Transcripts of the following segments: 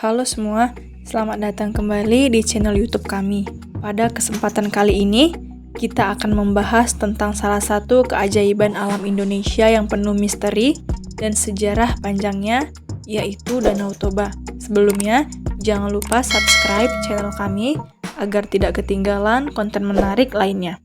Halo semua, selamat datang kembali di channel YouTube kami. Pada kesempatan kali ini, kita akan membahas tentang salah satu keajaiban alam Indonesia yang penuh misteri dan sejarah panjangnya, yaitu Danau Toba. Sebelumnya, jangan lupa subscribe channel kami agar tidak ketinggalan konten menarik lainnya.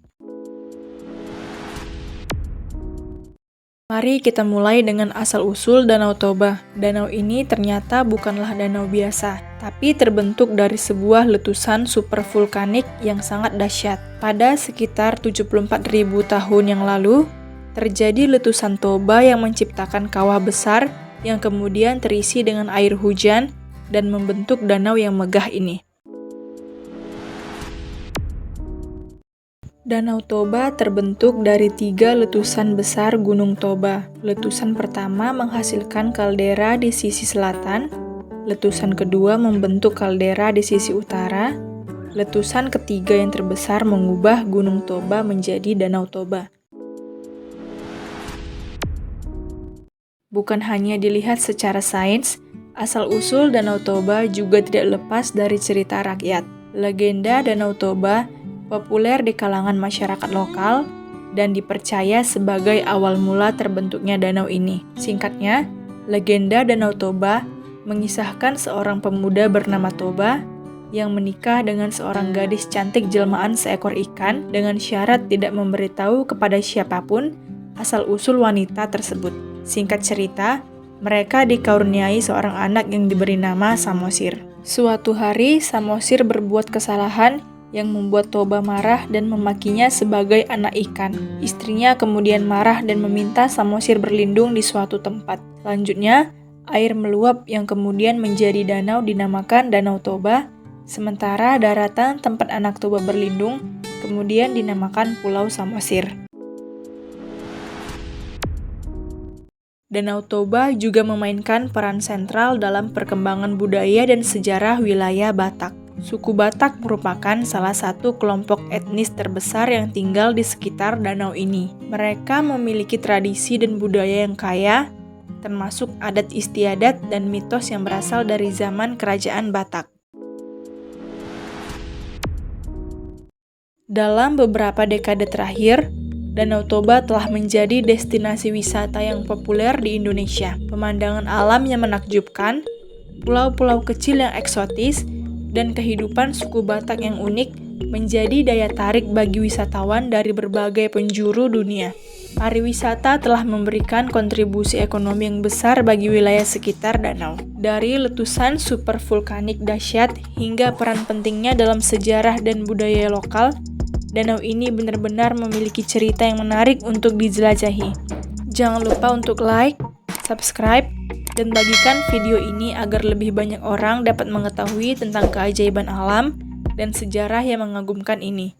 Mari kita mulai dengan asal-usul Danau Toba. Danau ini ternyata bukanlah danau biasa, tapi terbentuk dari sebuah letusan supervulkanik yang sangat dahsyat. Pada sekitar 74.000 tahun yang lalu, terjadi letusan Toba yang menciptakan kawah besar yang kemudian terisi dengan air hujan dan membentuk danau yang megah ini. Danau Toba terbentuk dari 3 letusan besar Gunung Toba. Letusan pertama menghasilkan kaldera di sisi selatan, letusan kedua membentuk kaldera di sisi utara, letusan ketiga yang terbesar mengubah Gunung Toba menjadi Danau Toba. Bukan hanya dilihat secara sains, asal-usul Danau Toba juga tidak lepas dari cerita rakyat. Legenda Danau Toba populer di kalangan masyarakat lokal dan dipercaya sebagai awal mula terbentuknya danau ini. Singkatnya, legenda Danau Toba mengisahkan seorang pemuda bernama Toba yang menikah dengan seorang gadis cantik jelmaan seekor ikan dengan syarat tidak memberitahu kepada siapapun asal-usul wanita tersebut. Singkat cerita, mereka dikaruniai seorang anak yang diberi nama Samosir. Suatu hari, Samosir berbuat kesalahan yang membuat Toba marah dan memakinya sebagai anak ikan. Istrinya kemudian marah dan meminta Samosir berlindung di suatu tempat. Selanjutnya, air meluap yang kemudian menjadi danau dinamakan Danau Toba, sementara daratan tempat anak Toba berlindung kemudian dinamakan Pulau Samosir. Danau Toba juga memainkan peran sentral dalam perkembangan budaya dan sejarah wilayah Batak. Suku Batak merupakan salah satu kelompok etnis terbesar yang tinggal di sekitar danau ini. Mereka memiliki tradisi dan budaya yang kaya, termasuk adat istiadat dan mitos yang berasal dari zaman kerajaan Batak. Dalam beberapa dekade terakhir, Danau Toba telah menjadi destinasi wisata yang populer di Indonesia. Pemandangan alam yang menakjubkan, pulau-pulau kecil yang eksotis, dan kehidupan suku Batak yang unik menjadi daya tarik bagi wisatawan dari berbagai penjuru dunia. Pariwisata telah memberikan kontribusi ekonomi yang besar bagi wilayah sekitar danau. Dari letusan supervulkanik dahsyat hingga peran pentingnya dalam sejarah dan budaya lokal, danau ini benar-benar memiliki cerita yang menarik untuk dijelajahi. Jangan lupa untuk like, subscribe, dan bagikan video ini agar lebih banyak orang dapat mengetahui tentang keajaiban alam dan sejarah yang mengagumkan ini.